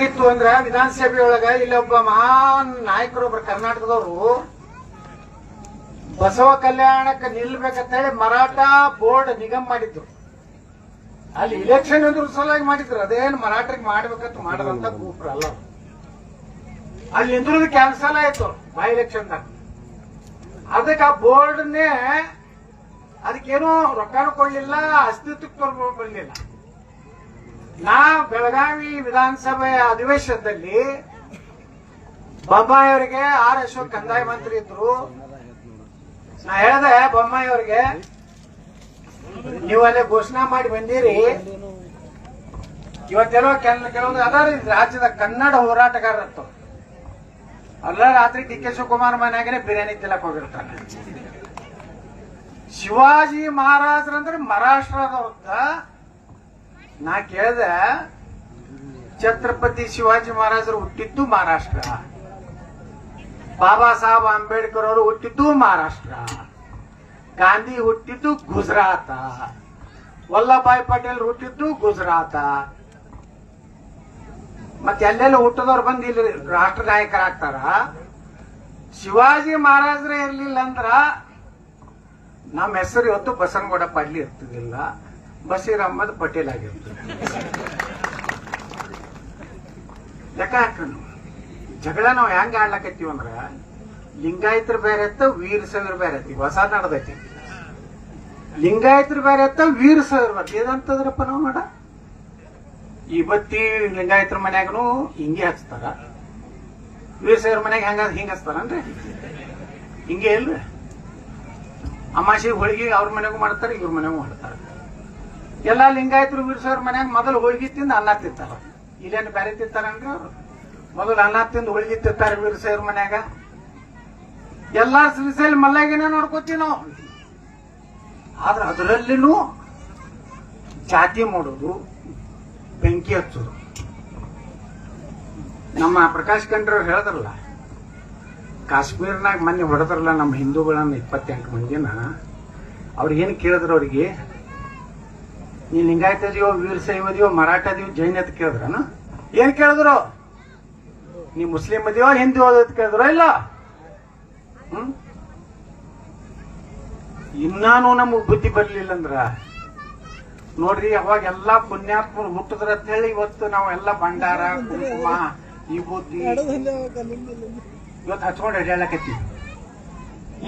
ಇತ್ತು ಅಂದ್ರ ವಿಧಾನಸಭೆಯೊಳಗ ಇಲ್ಲೊಬ್ಬ ಮಹಾನ್ ನಾಯಕರೊಬ್ರು ಕರ್ನಾಟಕದವರು ಬಸವ ಕಲ್ಯಾಣಕ್ಕೆ ನಿಲ್ಬೇಕಂತೇಳಿ ಮರಾಠ ಬೋರ್ಡ್ ನಿಗಮ ಮಾಡಿದ್ರು. ಅಲ್ಲಿ ಇಲೆಕ್ಷನ್ ಎದುರು ಸಲುವಾಗಿ ಮಾಡಿದ್ರು. ಅದೇನು ಮರಾಠರಿಗೆ ಮಾಡ್ಬೇಕಂತ ಮಾಡದಂತ ಗ್ರೂಪ್ ಅಲ್ಲ. ಅಲ್ಲಿ ನಿಂದ್ರದು ಕ್ಯಾನ್ಸಲ್ ಆಯ್ತು ಬೈ ಎಲೆಕ್ಷನ್ದಾಗ. ಅದಕ್ಕೆ ಆ ಬೋರ್ಡ್ನೇ ಅದಕ್ಕೇನು ರೊಕ್ಕನೂ ಕೊಡ್ಲಿಲ್ಲ, ಅಸ್ತಿತ್ವಕ್ಕೆ ಬರಲಿಲ್ಲ. ನಾ ಬೆಳಗಾವಿ ವಿಧಾನಸಭೆ ಅಧಿವೇಶನದಲ್ಲಿ ಬೊಮ್ಮಾಯಿ ಅವರಿಗೆ ಆರ್ ಅಶೋಕ್ ಕಂದಾಯ ಮಂತ್ರಿ ಇದ್ರು. ನಾ ಹೇಳ್ದೆ ಬೊಮ್ಮಾಯಿ ಅವ್ರಿಗೆ, ನೀವು ಅಲ್ಲೇ ಘೋಷಣೆ ಮಾಡಿ ಬಂದಿರಿ, ಇವತ್ತೆಲ್ಲೋ ಕೆಲವೊಂದು ಅದಾರ ರಾಜ್ಯದ ಕನ್ನಡ ಹೋರಾಟಗಾರರು ಅಲ್ಲ, ರಾತ್ರಿ ಡಿ ಕೆ ಶಿವಕುಮಾರ್ ಮನೆಯಾಗನೆ ಬಿರಿಯಾನಿ ತಿನ್ನಕ್ ಹೋಗಿರ್ತಾನೆ. ಶಿವಾಜಿ ಮಹಾರಾಜರಂದ್ರೆ ಮಹಾರಾಷ್ಟ್ರದವ್ರದ. ನಾ ಕೇಳಿದೆ, ಛತ್ರಪತಿ ಶಿವಾಜಿ ಮಹಾರಾಜರು ಹುಟ್ಟಿದ್ದು ಮಹಾರಾಷ್ಟ್ರ, ಬಾಬಾ ಸಾಹೇಬ್ ಅಂಬೇಡ್ಕರ್ ಅವರು ಹುಟ್ಟಿದ್ದು ಮಹಾರಾಷ್ಟ್ರ, ಗಾಂಧಿ ಹುಟ್ಟಿದ್ದು ಗುಜರಾತ, ವಲ್ಲಭಾಯ್ ಪಟೇಲ್ ಹುಟ್ಟಿದ್ದು ಗುಜರಾತ. ಮತ್ತೆ ಎಲ್ಲೆಲ್ಲ ಹುಟ್ಟದವ್ರು ಬಂದು ಇಲ್ಲಿ ರಾಷ್ಟ್ರ ನಾಯಕರಾಗ್ತಾರ. ಶಿವಾಜಿ ಮಹಾರಾಜರೇ ಇರ್ಲಿಲ್ಲ ಅಂದ್ರ ನಮ್ಮ ಹೆಸರು ಇವತ್ತು ಬಸನಗೌಡ ಪಾಟೀಲ್ ಇರ್ತಿದಿಲ್ಲ, ಬಶೀರ್ ಅಹಮದ್ ಪಟೇಲ್ ಆಗಿರ್ತದೆ. ಲೆಕ್ಕ ಹಾಕೋಣ. ಜಗಳ ನಾವು ಹೆಂಗ ಆಡ್ಲಕತ್ತೀವಿ ಅಂದ್ರ ಲಿಂಗಾಯತರು ಬೇರೆ ಎತ್ತ, ವೀರ ಶೈವರು ಬೇರೆ ಎತ್ತಿ. ಹೊಸ ನಡೆದೈತಿ. ಲಿಂಗಾಯತರು ಬೇರೆ ಎತ್ತ, ವೀರ ಶೈವರು ಬೇರೆ. ಏದಂತದ್ರಪ್ಪ ನಾವು ನೋಡ, ಈ ಬತ್ತಿ ಲಿಂಗಾಯತರ ಮನ್ಯಾಗನು ಹಿಂಗೆ ಹಚ್ತಾರ, ವೀರ ಶೈವರ ಮನ್ಯಾಗ ಹಿಂಗ ಹಚ್ತಾರನ್ರಿ? ಹಿಂಗೆ ಇಲ್ರಿ. ಅಮಾಶಿ ಹೋಳಿಗೆ ಅವ್ರ ಮನೆಗೂ ಮಾಡ್ತಾರೆ, ಇವ್ರ ಮನೆಗೂ ಮಾಡ್ತಾರ. ಎಲ್ಲಾ ಲಿಂಗಾಯತರು ವೀರ ಶೈವರ ಮನ್ಯಾಗ ಮೊದಲು ಹೋಳಿಗೆ ತಿಂದು ಅನ್ನ ತಿಂತಾರ. ಇಲ್ಲೇನು ಬೇರೆ ತಿಂತಾರನ್ರಿ ಅವ್ರು? ಮೊದಲು ಅನ್ನ ತಿಂದು ಹೋಳಿಗೆ ತಿಂತಾರೆ ವೀರ ಶೈವರ ಮನ್ಯಾಗ. ಎಲ್ಲಾ ಶ್ರೀಶೈಲ ಮಲ್ಲಾಗಿನ ನೋಡ್ಕೋತೀವಿ ನಾವು. ಆದ್ರೆ ಅದರಲ್ಲಿನೂ ಜಾತಿ ಮಾಡೋದು, ಬೆಂಕಿ ಹಚ್ಚೋದು. ನಮ್ಮ ಪ್ರಕಾಶ್ ಖಂಡ್ರವ್ರು ಹೇಳಿದ್ರಲ್ಲ, ಕಾಶ್ಮೀರ್ನಾಗ ಮೊನ್ನೆ ಹೊಡೆದ್ರಲ್ಲ ನಮ್ಮ ಹಿಂದೂಗಳನ್ನ 28 ಮಂದಿನ. ಅವ್ರಿಗೇನು ಕೇಳಿದ್ರು, ಅವ್ರಿಗೆ ನೀ ಲಿಂಗಾಯತ ಅದೀವೋ, ವೀರ ಶೈವ ಅದೀವೋ, ಮರಾಠ ಅದೀವೋ, ಜೈನ ಅಂತ ಕೇಳಿದ್ರನ? ಏನ್ ಕೇಳಿದ್ರು? ನೀ ಮುಸ್ಲಿಂ ಅದೀವೋ, ಹಿಂದೂ ಅಂತ ಕೇಳಿದ್ರು ಇಲ್ಲ? ಇನ್ನಾನು ನಮಗ್ ಬುದ್ಧಿ ಬರ್ಲಿಲ್ಲ ಅಂದ್ರ ನೋಡ್ರಿ, ಅವಾಗ ಎಲ್ಲಾ ಪುಣ್ಯಾತ್ಮರು ಹುಟ್ಟಿದ್ರ ಅಂತ ಹೇಳಿ ಇವತ್ತು ನಾವು ಎಲ್ಲ ಭಂಡಾರ, ಕುಂಕುಮ, ವಿಭೂತಿ ಇವತ್ತು ಹಚ್ಕೊಂಡು ಅಡ್ಯಾಳಕತ್ತೀವಿ.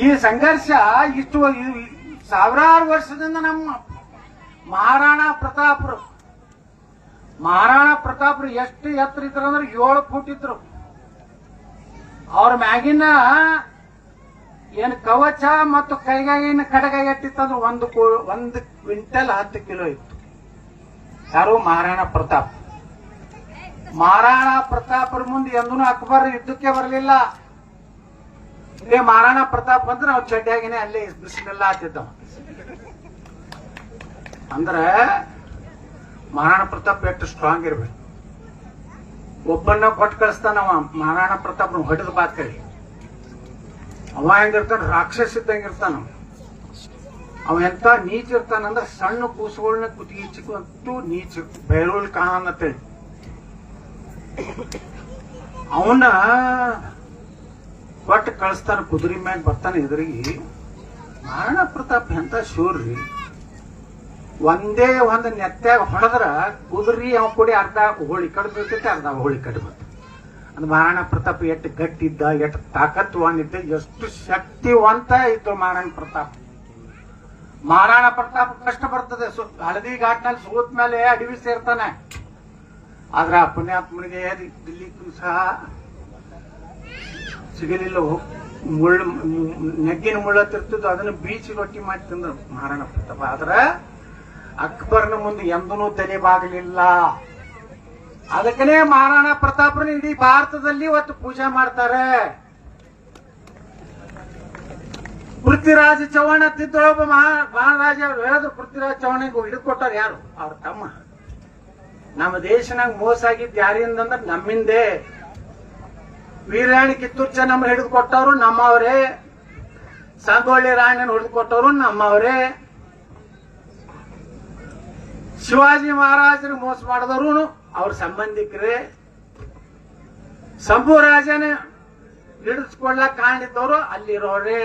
ಈ ಸಂಘರ್ಷ ಇಷ್ಟು ಸಾವಿರಾರು ವರ್ಷದಿಂದ ನಮ್ಮ ಮಹಾರಾಣಾ ಪ್ರತಾಪರು ಎಷ್ಟು ಎತ್ತರ ಇದ್ರು ಅಂದ್ರೆ 7 ಫೂಟ್ ಇದ್ರು. ಅವ್ರ ಮ್ಯಾಗಿನ ಏನ್ ಕವಚ ಮತ್ತು ಕೈಗಾಗಿನ ಕಡಗ ಎಟ್ಟಿತ್ತಂದ್ರೆ 1 ಕ್ವಿಂಟಲ್ 10 ಕಿಲೋ ಇತ್ತು. ಯಾರು? ಮಹಾರಾಣಾ ಪ್ರತಾಪರ ಮುಂದೆ ಎಂದೂ ಅಕ್ಬರ್ ಯುದ್ಧಕ್ಕೆ ಬರಲಿಲ್ಲ. ಇದೇ ಮಹಾರಾಣಾ ಪ್ರತಾಪ್ ಅಂದ್ರೆ ನಾವು ಚಡ್ಡಿಯಾಗಿನೇ ಅಲ್ಲೇ ಬಿಸಿಲೆಲ್ಲ ಆತಿದ್ದವ. ಅಂದ್ರೆ ಮಹಾರಾಣಾ ಪ್ರತಾಪ್ ಎಷ್ಟು ಸ್ಟ್ರಾಂಗ್ ಇರ್ಬೇಕು. ಒಬ್ಬನ್ನ ಕೊಟ್ಟು ಕಳಿಸ್ತಾನವ ಮಹಾರಾಣಾ ಪ್ರತಾಪ್ ಹೊಡೆದ ಬಾತ್ ಕಳಿ. ಅವ ಹೆಂಗಿರ್ತಾನ? ರಾಕ್ಷಸ ಇದ್ದಂಗಿರ್ತಾನ. ಅವ ಎಂತ ನೀಚ ಇರ್ತಾನಂದ್ರ ಸಣ್ಣ ಕೂಸುಗಳನ್ನ ಕುತ್ತಿಗೆ ಚಿಕ್ಕಂತೂ ನೀಚ ಬೈರೋಲ್ ಕಾಣ ಅಂತೇಳಿ ಅವನ್ನ ಕೊಟ್ಟು ಕಳಿಸ್ತಾನ. ಕುದುರೆ ಮ್ಯಾಗ ಬರ್ತಾನೆ ಎದುರಿಗೆ. ಮಹಾರಾಣಾ ಪ್ರತಾಪ್ ಎಂತ ಶೂರ್ರಿ. ಒಂದೇ ಒಂದು ನೆತ್ತಾಗ ಹೊಡೆದ್ರ ಕುದುರಿ ಅವ ಕೂಡಿ ಅರ್ಧ ಹೋಳಿ ಕಡ್ದು ಬರ್ತೈತೆ, ಅರ್ಧ ಹೋಳಿ ಕಡ್ದು ಬರ್ತೈತೆ. ಅದು ಮಹಾರಾಣಾ ಪ್ರತಾಪ್ ಎಷ್ಟು ಗಟ್ಟಿದ್ದ, ಎಷ್ಟು ತಾಕತ್ವಂತ, ಎಷ್ಟು ಶಕ್ತಿವಂತ ಇತ್ತು ಮಹಾರಾಣಾ ಪ್ರತಾಪ್ ಕಷ್ಟ ಬರ್ತದೆ. ಹಳದಿ ಘಾಟ್ನಲ್ಲಿ ಸೋತ್ ಮೇಲೆ ಅಡವಿ ಸೇರ್ತಾನೆ. ಆದ್ರ ಪುಣ್ಯಾತ್ಮನಿಗೆ ದಿಲ್ಲಿಕ್ಕೂ ಸಹ ಸಿಗಲಿಲ್ಲ. ನೆಗ್ಗಿನ ಮುಳ್ಳತ್ತಿರ್ತಿದ್ದು, ಅದನ್ನು ಬೀಚಿ ರೊಟ್ಟಿ ಮಾಡಿ ತಿಂದ್ರು ಮಹಾರಾಣಾ ಪ್ರತಾಪ್. ಆದ್ರ ಅಕ್ಬರ್ನ ಮುಂದೆ ಎಂದೂ ತಲೆ ಬಾಗಲಿಲ್ಲ. ಅದಕ್ಕನೇ ಮಹಾರಾಣಾ ಪ್ರತಾಪನ ಇಡೀ ಭಾರತದಲ್ಲಿ ಇವತ್ತು ಪೂಜೆ ಮಾಡ್ತಾರೆ. ಪೃಥ್ವಿರಾಜ್ ಚೌಹಾಣ್ ತಿದ್ದೊಳೊಬ್ಬ ಮಹಾರಾಜ ಹೇಳೋದು, ಪೃಥ್ವಿರಾಜ್ ಚೌಹಾಣಿಗೆ ಹಿಡಿದುಕೊಟ್ಟಾರ ಯಾರು? ಅವ್ರ ತಮ್ಮ. ನಮ್ಮ ದೇಶನಾಗ ಮೋಸ ಆಗಿದ್ದು ಯಾರಿಂದಂದ್ರೆ ನಮ್ಮಿಂದೇ. ವೀರಾಣಿ ಕಿತ್ತೂರು ಚೆನ್ನಮ್ಮ ಹಿಡಿದುಕೊಟ್ಟವ್ರು ನಮ್ಮವರೇ, ಸಂಗೊಳ್ಳಿ ರಾಯಣ್ಣನ ಹಿಡಿದುಕೊಟ್ಟವ್ರು ನಮ್ಮವರೇ, ಶಿವಾಜಿ ಮಹಾರಾಜರಿಗೆ ಮೋಸ ಮಾಡಿದವರು ಅವ್ರ ಸಂಬಂಧಿಕರೇ. ಶಂಭು ರಾಜನ ಹಿಡಿಸ್ಕೊಳ್ಳಕ್ ಕಾಣಿದ್ದವರು ಅಲ್ಲಿರೋರೇ.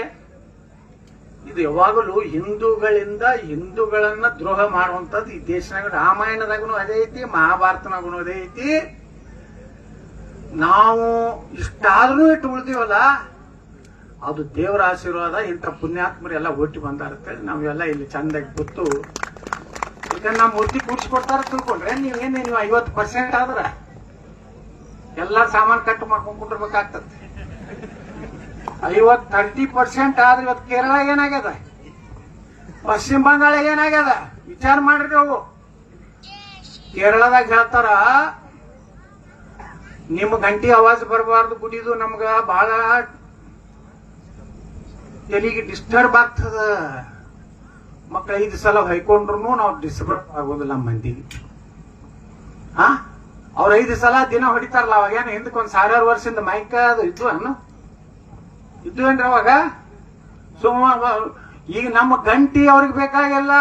ಇದು ಯಾವಾಗಲೂ ಹಿಂದೂಗಳನ್ನ ದ್ರೋಹ ಮಾಡುವಂತದ್ದು ಈ ದೇಶನಾಗ. ರಾಮಾಯಣದಾಗೂ ಅದೇ ಐತಿ, ಮಹಾಭಾರತನಾಗೂ ಅದೇ ಐತಿ. ನಾವು ಇಷ್ಟಾದ್ರೂ ಇಟ್ಟು ಉಳಿದೀವಲ್ಲ, ಅದು ದೇವರ ಆಶೀರ್ವಾದ. ಇಂಥ ಪುಣ್ಯಾತ್ಮರೆಲ್ಲ ಒಟ್ಟಿ ಬಂದಾರತ್ತೇಳಿ ನಾವೆಲ್ಲ ಇಲ್ಲಿ ಚಂದಾಗಿ ಗೊತ್ತು. ಈಗ ನಾ ಮೂರ್ತಿ ಕೂಡ್ಸಿಕೊಡ್ತಾರ ತಿಳ್ಕೊಂಡ್ರೆ ನೀವು 50% ಆದ್ರ ಎಲ್ಲ ಸಾಮಾನು ಕಟ್ಟು ಮಾಡ್ಕೊಂಡ್ ಕುಂಡಿರ್ಬೇಕಾಗ್ತದೆ. 30% ಆದ್ರೆ ಇವತ್ತು ಕೇರಳ ಏನಾಗ್ಯದ, ಪಶ್ಚಿಮ ಬಂಗಾಳ ಏನಾಗ್ಯದ ವಿಚಾರ ಮಾಡ್ರಿ ನಾವು. ಕೇರಳದಾಗ ಹೇಳ್ತಾರ, ನಿಮ್ಮ ಗಂಟಿ ಆವಾಜ್ ಬರಬಾರ್ದು, ಗುಡಿದು ನಮ್ಗ ಬಹಳ ತಲೆಗೆ ಡಿಸ್ಟರ್ಬ್ ಆಗ್ತದ. ಮಕ್ಳು 5 ಸಲ ಹೊಯ್ಕೊಂಡ್ರು ನಾವು ಡಿಸ್ಟರ್ಬ್ ಆಗೋದಿಲ್ಲ ಮಂದಿಗೆ. ಅವ್ರ 5 ಸಲ ದಿನ ಹೊಡಿತಾರಲ್ಲ, ಅವಾಗೇನು ಹಿಂದಕ್ಕೆ 1000 ವರ್ಷದಿಂದ ಮೈಕ ಅದು ಇದ್ವೇನ್ರಿ ಅವಾಗ? ಈಗ ನಮ್ಮ ಗಂಟಿ ಅವ್ರಿಗೆ ಬೇಕಾಗಿಲ್ಲ.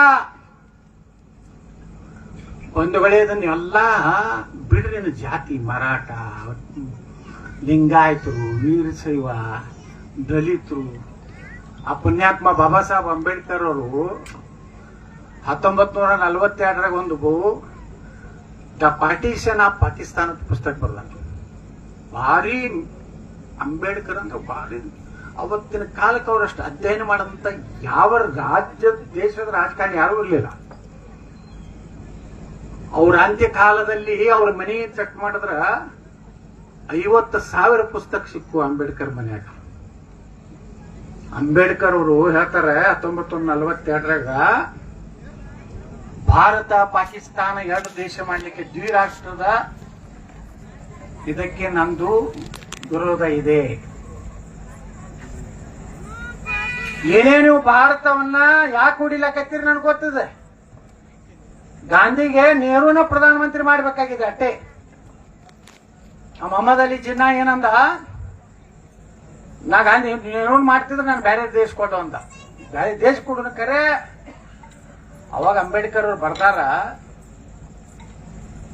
ಒಂದು ವೇಳೆ ಇದನ್ನೆಲ್ಲ ಬಿಡ್ರಿ. ಜಾತಿ, ಮರಾಠ, ಲಿಂಗಾಯತರು, ವೀರಶೈವ, ದಲಿತರು. ಆ ಪುಣ್ಯಾತ್ಮ ಬಾಬಾ ಸಾಹೇಬ್ ಅಂಬೇಡ್ಕರ್ ಅವರು 1942ರಾಗ ಒಂದು ದ ಪಾರ್ಟಿಷನ್ ಆಫ್ ಪಾಕಿಸ್ತಾನ ಪುಸ್ತಕ ಬರೆದ. ಭಾರಿ ಅಂಬೇಡ್ಕರ್ ಅಂದ್ರೆ ಭಾರಿ. ಅವತ್ತಿನ ಕಾಲಕ್ಕೆ ಅವರಷ್ಟು ಅಧ್ಯಯನ ಮಾಡಂತ ಯಾವ ದೇಶದ ರಾಜಕಾರಣಿ ಯಾರೂ ಇರಲಿಲ್ಲ. ಅವ್ರ ಅಂತ್ಯ ಕಾಲದಲ್ಲಿ ಅವ್ರ ಮನೆ ಚೆಕ್ ಮಾಡಿದ್ರ 50,000 ಪುಸ್ತಕ ಸಿಕ್ಕು ಅಂಬೇಡ್ಕರ್ ಮನ್ಯಾಗ. ಅಂಬೇಡ್ಕರ್ ಅವರು ಹೇಳ್ತಾರೆ 1942ರಾಗ ಭಾರತ ಪಾಕಿಸ್ತಾನ 2 ದೇಶ ಮಾಡ್ಲಿಕ್ಕೆ ದ್ವಿರಾಷ್ಟ್ರದ ಇದಕ್ಕೆ ನಂದು ವಿರೋಧ ಇದೆ. ಏನೇನು ಭಾರತವನ್ನ ಯಾಕೆ ಹೊಡಿಲಕತ್ತೀರಿ ನನ್ಗೆ ಗೊತ್ತಿದೆ. ಗಾಂಧಿಗೆ ನೆಹರೂನ ಪ್ರಧಾನಮಂತ್ರಿ ಮಾಡ್ಬೇಕಾಗಿದೆ ಅಟ್ಟೆ. ಮೊಹಮ್ಮದ್ ಅಲಿ ಜಿನ್ನಾ ಏನಂದ, ನಾ ಗಾಂಧಿ ನೆಹರೂ ಮಾಡ್ತಿದ್ರೆ ನಾನು ಬೇರೆ ದೇಶ ಕೊಡು ಅಂತ. ಬೇರೆ ದೇಶ ಕೊಡು ಕರೆ. ಅವಾಗ ಅಂಬೇಡ್ಕರ್ ಅವ್ರು ಬರ್ತಾರ,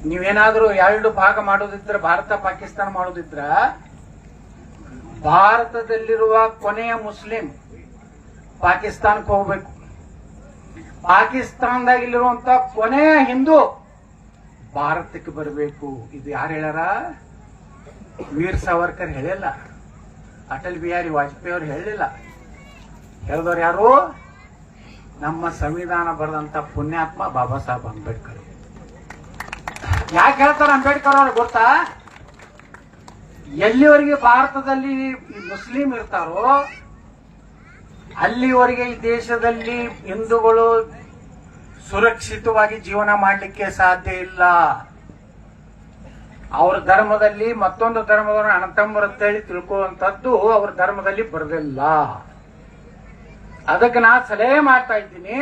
ನೀವೇನಾದ್ರೂ 2 ಭಾಗ ಮಾಡೋದಿದ್ರ, ಭಾರತ ಪಾಕಿಸ್ತಾನ ಮಾಡೋದಿದ್ರ, ಭಾರತದಲ್ಲಿರುವ ಕೊನೆಯ ಮುಸ್ಲಿಂ ಪಾಕಿಸ್ತಾನಕ್ಕೆ ಹೋಗ್ಬೇಕು, ಪಾಕಿಸ್ತಾನದಾಗ ಇಲ್ಲಿರುವಂತ ಕೊನೆಯ ಹಿಂದೂ ಭಾರತಕ್ಕೆ ಬರಬೇಕು. ಇದು ಯಾರು ಹೇಳ್ಯಾರ? ವೀರ್ ಸಾವರ್ಕರ್ ಹೇಳಿಲ್ಲ, ಅಟಲ್ ಬಿಹಾರಿ ವಾಜಪೇಯಿ ಅವರು ಹೇಳಿಲ್ಲ. ಹೇಳಿದವ್ರು ಯಾರು? ನಮ್ಮ ಸಂವಿಧಾನ ಬರೆದಂತ ಪುಣ್ಯಾತ್ಮ ಬಾಬಾ ಸಾಹೇಬ್ ಅಂಬೇಡ್ಕರ್. ಯಾಕೆ ಹೇಳ್ತಾರ ಅಂಬೇಡ್ಕರ್ ಅವ್ರಿಗೆ ಗೊತ್ತಾ? ಎಲ್ಲಿವರೆಗೆ ಭಾರತದಲ್ಲಿ ಮುಸ್ಲಿಂ ಇರ್ತಾರೋ ಅಲ್ಲಿವರೆಗೆ ಈ ದೇಶದಲ್ಲಿ ಹಿಂದೂಗಳು ಸುರಕ್ಷಿತವಾಗಿ ಜೀವನ ಮಾಡಲಿಕ್ಕೆ ಸಾಧ್ಯ ಇಲ್ಲ. ಅವ್ರ ಧರ್ಮದಲ್ಲಿ ಮತ್ತೊಂದು ಧರ್ಮದವರನ್ನ ಅಣ್ಣತಮ್ಮರಂತೇಳಿ ತಿಳ್ಕೊಳ್ಳುವಂಥದ್ದು ಅವ್ರ ಧರ್ಮದಲ್ಲಿ ಬರಲಿಲ್ಲ. ಅದಕ್ಕೆ ನಾ ಸಲಹೆ ಮಾಡ್ತಾ ಇದ್ದೀನಿ,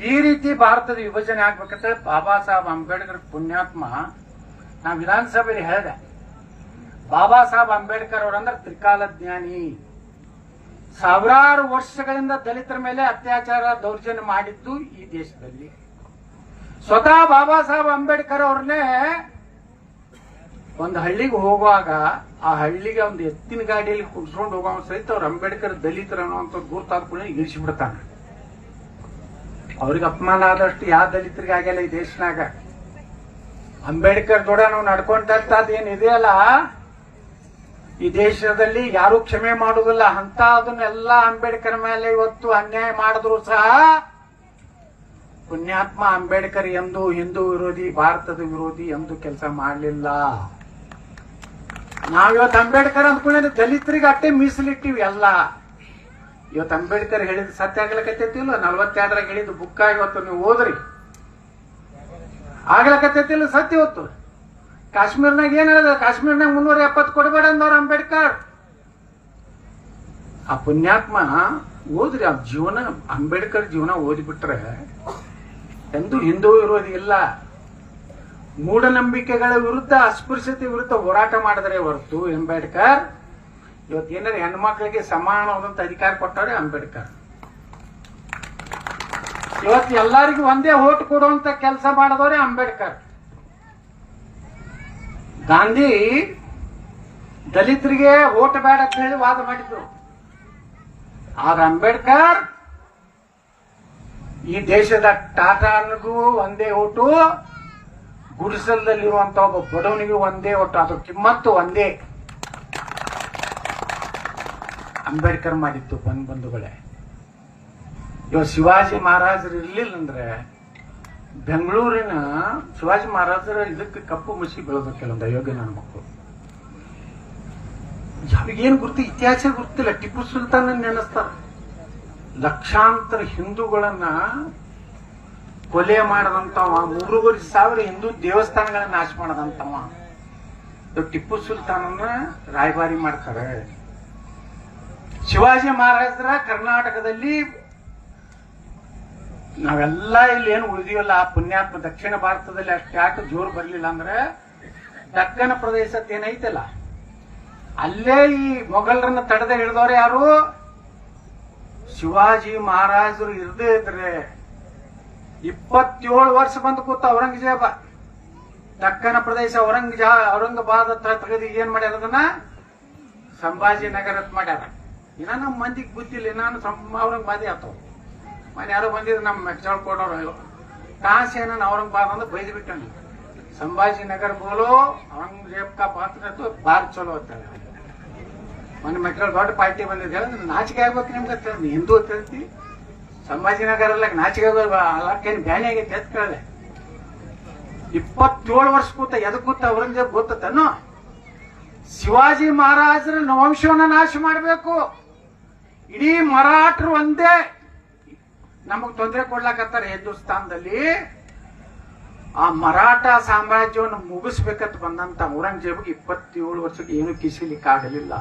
ಈ ರೀತಿ ಭಾರತದ ವಿಭಜನೆ ಆಗ್ಬೇಕಂತೇಳಿ ಬಾಬಾ ಸಾಹೇಬ್ ಅಂಬೇಡ್ಕರ್ ಪುಣ್ಯಾತ್ಮ. ನಾ ವಿಧಾನಸಭೆಯಲ್ಲಿ ಹೇಳಿದೆ, ಬಾಬಾ ಸಾಹೇಬ್ ಅಂಬೇಡ್ಕರ್ ಅವರಂದ್ರೆ ತ್ರಿಕಾಲ ಜ್ಞಾನಿ. 1000 ವರ್ಷಗಳಿಂದ ದಲಿತರ ಮೇಲೆ ಅತ್ಯಾಚಾರ ದೌರ್ಜನ್ಯ ಮಾಡಿದ್ದು ಈ ದೇಶದಲ್ಲಿ. ಸ್ವತಃ ಬಾಬಾ ಸಾಹೇಬ್ ಅಂಬೇಡ್ಕರ್ ಅವ್ರನ್ನೇ ಒಂದು ಹಳ್ಳಿಗೆ ಹೋಗುವಾಗ ಆ ಹಳ್ಳಿಗೆ ಒಂದು ಎತ್ತಿನ ಗಾಡಿಯಲ್ಲಿ ಕುಡ್ಸ್ಕೊಂಡು ಹೋಗೋ ಸಹಿತ ಅವ್ರ ಅಂಬೇಡ್ಕರ್ ದಲಿತರ ಅನ್ನುವಂಥ ಗುರುತಾದ ಕೂಡ ಇಳಿಸಿಬಿಡ್ತಾನೆ. ಅವ್ರಿಗೆ ಅಪಮಾನ ಆದಷ್ಟು ಯಾವ ದಲಿತರಿಗೆ ಆಗ್ಯಲ್ಲ ಈ ದೇಶನಾಗ. ಅಂಬೇಡ್ಕರ್ ದೊಡ ನಾವು ನಡ್ಕೊಂಡಂತದ್ದು ಏನಿದೆಯಲ್ಲ ಈ ದೇಶದಲ್ಲಿ ಯಾರು ಕ್ಷಮೆ ಮಾಡುವುದಿಲ್ಲ. ಅಂತ ಅದನ್ನೆಲ್ಲ ಅಂಬೇಡ್ಕರ್ ಮೇಲೆ ಇವತ್ತು ಅನ್ಯಾಯ ಮಾಡಿದ್ರು ಸಹ ಪುಣ್ಯಾತ್ಮ ಅಂಬೇಡ್ಕರ್ ಎಂದು ಹಿಂದೂ ವಿರೋಧಿ, ಭಾರತದ ವಿರೋಧಿ ಎಂದು ಕೆಲಸ ಮಾಡಲಿಲ್ಲ. ನಾವಿವತ್ತು ಅಂಬೇಡ್ಕರ್ ಅಂದ್ಕೊಂಡ್ರೆ ದಲಿತರಿಗೆ ಅಟ್ಟೆ ಮೀಸಲಿಟ್ಟಿವಿ ಎಲ್ಲ. ಇವತ್ತು ಅಂಬೇಡ್ಕರ್ ಹೇಳಿದ ಸತ್ಯ ಆಗ್ಲಕತ್ತೈತಿಲ್ಲ. 42ರಾಗ ಹೇಳಿದ್ದು ಬುಕ್ಕ ಇವತ್ತು ನೀವು ಓದ್ರಿ, ಆಗ್ಲಕತ್ತೈತಿಲ್ಲ ಸತ್ಯ. ಇವತ್ತು ಕಾಶ್ಮೀರ್ನಾಗ ಏನ್ ಹೇಳಿದ? ಕಾಶ್ಮೀರ್ನಾಗ 370 ಕೊಡಬೇಡ ಅಂದವ್ರು ಅಂಬೇಡ್ಕರ್. ಆ ಪುಣ್ಯಾತ್ಮ ಓದ್ರಿ, ಆ ಜೀವನ, ಅಂಬೇಡ್ಕರ್ ಜೀವನ ಓದಿಬಿಟ್ರೆ ಎಂದು ಹಿಂದೂ ವಿರೋಧಿ ಇಲ್ಲ. ಮೂಢನಂಬಿಕೆಗಳ ವಿರುದ್ಧ, ಅಸ್ಪೃಶ್ಯತೆ ವಿರುದ್ಧ ಹೋರಾಟ ಮಾಡಿದ್ರೆ ಹೊರತು ಅಂಬೇಡ್ಕರ್ ಇವತ್ತೇನಾದ್ರು ಹೆಣ್ಮಕ್ಳಿಗೆ ಸಮಾನವಾದಂತ ಅಧಿಕಾರ ಕೊಟ್ಟವ್ರೆ ಅಂಬೇಡ್ಕರ್. ಇವತ್ತು ಎಲ್ಲರಿಗೂ ಒಂದೇ ಓಟ್ ಕೊಡುವಂತ ಕೆಲಸ ಮಾಡಿದವ್ರೆ ಅಂಬೇಡ್ಕರ್. ಗಾಂಧಿ ದಲಿತರಿಗೆ ಓಟ್ ಬೇಡ ಅಂತ ಹೇಳಿ ವಾದ ಮಾಡಿದ್ರು. ಆಗ ಅಂಬೇಡ್ಕರ್ ಈ ದೇಶದ ಟಾಟಾನಿಗೂ ಒಂದೇ ಓಟು, ಗುಡಿಸಲದಲ್ಲಿರುವಂತ ಒಬ್ಬ ಬಡವನಿಗೂ ಒಂದೇ ಓಟು, ಅದು ಕಿಮ್ಮತ್ತು ಒಂದೇ. ಅಂಬೇಡ್ಕರ್ ಮಾಡಿತ್ತು ಬಂಧುಗಳೇ. ಇವಾಗ ಶಿವಾಜಿ ಮಹಾರಾಜರು ಇರ್ಲಿಲ್ಲ ಅಂದ್ರೆ ಬೆಂಗಳೂರಿನ ಶಿವಾಜಿ ಮಹಾರಾಜರ ಇದಕ್ಕೆ ಕಪ್ಪು ಮುಸಿ ಬೆಳೆದ ಕೆಲವೊಂದು ಅಯೋಗ್ಯ ನನ್ನ ಮಕ್ಕಳು. ಯಾರಿಗೇನು ಗುರ್ತು, ಇತಿಹಾಸ ಗುರ್ತಿಲ್ಲ. ಟಿಪ್ಪು ಸುಲ್ತಾನ್ ನೆನೆಸ್ತಾರ. ಲಕ್ಷಾಂತರ ಹಿಂದೂಗಳನ್ನ ಕೊಲೆ ಮಾಡದಂತವ, 3,500 ಹಿಂದೂ ದೇವಸ್ಥಾನಗಳನ್ನ ನಾಶ ಮಾಡದಂತವ ಟಿಪ್ಪು ಸುಲ್ತಾನನ್ನ ರಾಯಭಾರಿ ಮಾಡ್ತಾರೆ. ಶಿವಾಜಿ ಮಹಾರಾಜರ ಕರ್ನಾಟಕದಲ್ಲಿ ನಾವೆಲ್ಲ ಇಲ್ಲಿ ಏನು ಉಳಿದೀವಲ್ಲ, ಆ ಪುಣ್ಯಾತ್ಮ ದಕ್ಷಿಣ ಭಾರತದಲ್ಲಿ ಅಷ್ಟ್ಯಾಕೆ ಜೋರು ಬರಲಿಲ್ಲ ಅಂದ್ರೆ ದಕ್ಕನ ಪ್ರದೇಶ ಏನೈತಲ್ಲ, ಅಲ್ಲೇ ಈ ಮೊಘಲರನ್ನ ತಡೆದ ಹಿಡಿದವ್ರು ಯಾರು? ಶಿವಾಜಿ ಮಹಾರಾಜರು ಇರದೇ ಇದ್ರೆ 27 ವರ್ಷ ಬಂದು ಕೂತ ಔರಂಗಜೇಬ ದಕ್ಕನ ಪ್ರದೇಶ ಔರಂಗಾಬಾದ್ ಹತ್ರ ತೆಗೆದು ಏನ್ ಮಾಡ್ಯಾರ, ಅದನ್ನ ಸಂಭಾಜಿ ನಗರ ಮಾಡ್ಯಾರ. ಇನ್ನ ನಮ್ಮ ಮಂದಿಗೆ ಗೊತ್ತಿಲ್ಲ, ನಾನು ಔರಂಗಾಬಾದಿ ಆತವ. ಮನೆ ಯಾರೋ ಬಂದಿದ್ರು ನಮ್ಮ ಮೆಚ್ಚಳ್ ಕೊಡೋರು, ಕಾಸೇನ ಔರಂಗಾಬಾದ್ ಅಂತ ಬೈದು ಬಿಟ್ಟನು. ಸಂಭಾಜಿ ನಗರ ಬೋಲೋ ಔರಂಗಜೇಬ್ ಕಾ ಪಾತ್ರ ಬಾರಿ ಚಲೋ ಅಂತಾಳೆ. ಮೊನ್ನೆ ಮೆಟ್ರೋಲ್ ದೊಡ್ಡ ಪಾರ್ಟಿ ಬಂದಿದೆ, ನಾಚಿಕೆ ಆಗ್ಬೇಕು ನಿಮ್ಗೆ. ಹಿಂದೂ ಅಂತ ಹೇಳ್ತೀವಿ, ಸಂಭಾಜಿನಗರ ಎಲ್ಲ ನಾಚಿಕೆ ಅಲ್ಲಕ್ಕೇನು ಬ್ಯಾನಿ ಆಗೈತೆ ಅಂತ ಕೇಳಿದೆ. 27 ವರ್ಷ ಕೂತ ಎದಕ್ ಕೂತ ಔರಂಗಜೇಬ್ ಗೊತ್ತೇನೋ? ಶಿವಾಜಿ ಮಹಾರಾಜರ ವಂಶವನ್ನ ನಾಶ ಮಾಡಬೇಕು, ಇಡೀ ಮರಾಠರು ಒಂದೇ ನಮಗ್ ತೊಂದರೆ ಕೊಡ್ಲಾಕತ್ತಾರ ಹಿಂದೂಸ್ತಾನದಲ್ಲಿ. ಆ ಮರಾಠ ಸಾಮ್ರಾಜ್ಯವನ್ನು ಮುಗಿಸ್ಬೇಕಂತ ಬಂದಂತ ಔರಂಗಜೇಬ್ಗೆ 27 ವರ್ಷಕ್ಕೆ ಏನು ಕಿಸಿಲಿಕ್ಕಾಗಲಿಲ್ಲ.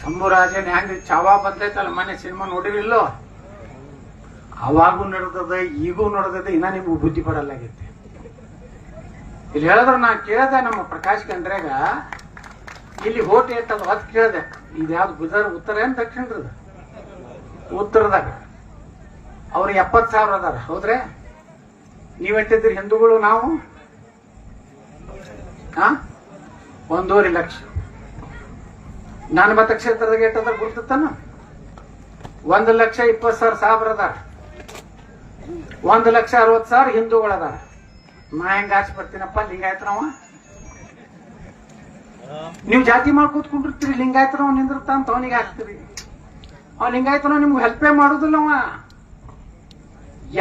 ಶಂಭುರಾಜನ್ ಹೆಂಗ್ ಚಾವಾ ಬಂದೈತಲ್ಲ, ಮನೆ ಸಿನಿಮಾ ನೋಡಿರಿಲ್ಲೋ, ಅವಾಗೂ ನಡೆದದ ಈಗೂ ನಡೆದದ, ಇನ್ನ ನಿಮ್ಗೆ ಬುದ್ಧಿ ಬರಲಾಗೈತೆ. ಇಲ್ಲಿ ಹೇಳಿದ್ರು, ನಾ ಕೇಳಿದೆ ನಮ್ಮ ಪ್ರಕಾಶ್ ಕಂಡ್ರಾಗ, ಇಲ್ಲಿ ಹೋಟ್ ಏಟದ ಹೊತ್ತು ಕೇಳಿದೆ, ಇದ್ಯಾವ್ದು ಗುಜರಾತ್ ಉತ್ತರ ಏನ್ ದಕ್ಷಿಣದ? ಉತ್ತರದಾಗ ಅವ್ರು 70,000 ಅದಾರ. ಹೌದ್ರೆ? ನೀವೆಟ್ಟಿದ್ರಿ ಹಿಂದೂಗಳು? ನಾವು 1.5 ಲಕ್ಷ. ನನ್ನ ಮತಕ್ಷೇತ್ರದಾಗ ಎಟ್ಟದ ಗುರ್ತತಾನ? 1,20,000 ಸಾಬ್ರ ಅದಾರ. 1,60,000 ಹಿಂದೂಗಳದಾರ. ನಾ ಹೆಂಗ ಆಚೆ ಬರ್ತೀನಪ್ಪ ಲಿಂಗಾಯತನವ? ನೀವು ಜಾತಿ ಮಾಡಿ ಕೂತ್ಕೊಂಡಿರ್ತೀರಿ, ಲಿಂಗಾಯತನವ ನಿಂದಿರ್ತಾನಂತ ಅವನಿಗೆ ಹಾಕ್ತೀರಿ. ಅವ ಲಿಂಗಾಯತನವ ನಿಮ್ಗೆ ಹೆಲ್ಪೇ ಮಾಡುದಿಲ್ಲ. ಅವ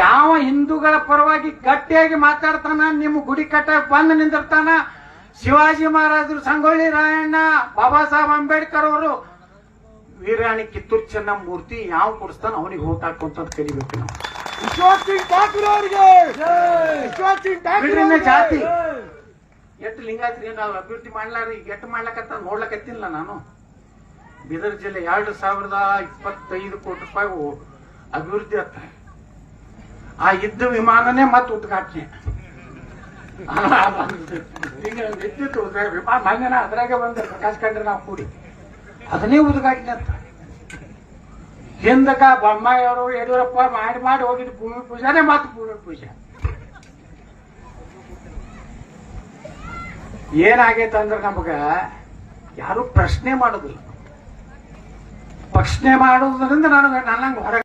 ಯಾವ ಹಿಂದೂಗಳ ಪರವಾಗಿ ಗಟ್ಟಿಯಾಗಿ ಮಾತಾಡ್ತಾನ, ನಿಮ್ಮ ಗುಡಿ ಕಟ್ಟ ಬಂದು ನಿಂದಿರ್ತಾನ. ಶಿವಾಜಿ ಮಹಾರಾಜರು, ಸಂಗೊಳ್ಳಿ ರಾಯಣ್ಣ, ಬಾಬಾ ಸಾಹೇಬ್ ಅಂಬೇಡ್ಕರ್ ಅವರು, ವೀರಾಣಿ ಕಿತ್ತೂರು ಚೆನ್ನ ಮೂರ್ತಿ ಯಾವ ಕೊಡಿಸ್ತಾನ ಅವನಿಗೆ ಓಟ್ ಹಾಕುವಂತ ಕಲಿಬೇಕು ನಾವು. ಜಾತಿ ಎಷ್ಟು ಲಿಂಗಾಯತ್ರಿ ನಾವು ಅಭಿವೃದ್ಧಿ ಮಾಡ್ಲಾರ, ಈಗ ಎಷ್ಟು ಮಾಡ್ಲಕತ್ತ ನೋಡ್ಲಕತ್ತಿಲ್ಲ ನಾನು. ಬೀದರ್ ಜಿಲ್ಲೆ 2,025 ಕೋಟಿ ರೂಪಾಯಿ ಅಭಿವೃದ್ಧಿ ಹತ್ತ. ಆ ಯುದ್ಧ ವಿಮಾನನೇ ಮತ್ತೆ ಉದ್ಘಾಟನೆ ವಿದ್ಯುತ್ ವಿಮಾನ ಮನೆನ ಅದ್ರಾಗೆ ಬಂದ ಪ್ರಕಾಶ್ ಕಂಡ್ರೆ ನಾವು ಕೂಡಿ ಅದನ್ನೇ ಉದ್ಘಾಟನೆ ಅಂತ. ಹಿಂದಕ ಬೊಮ್ಮಾಯಿ ಅವರು ಯಡಿಯೂರಪ್ಪ ಮಾಡಿ ಹೋಗಿದ್ದು ಭೂಮಿ ಪೂಜಾನೇ ಮಾತು ಭೂಮಿ ಪೂಜೆ. ಏನಾಗೈತೆ ಅಂದ್ರೆ ನಮಗ ಯಾರು ಪ್ರಶ್ನೆ ಮಾಡೋದಿಲ್ಲ. ಪ್ರಶ್ನೆ ಮಾಡೋದ್ರಿಂದ ನನಗೆ ನನ್ನಂಗೆ ಹೊರಗೆ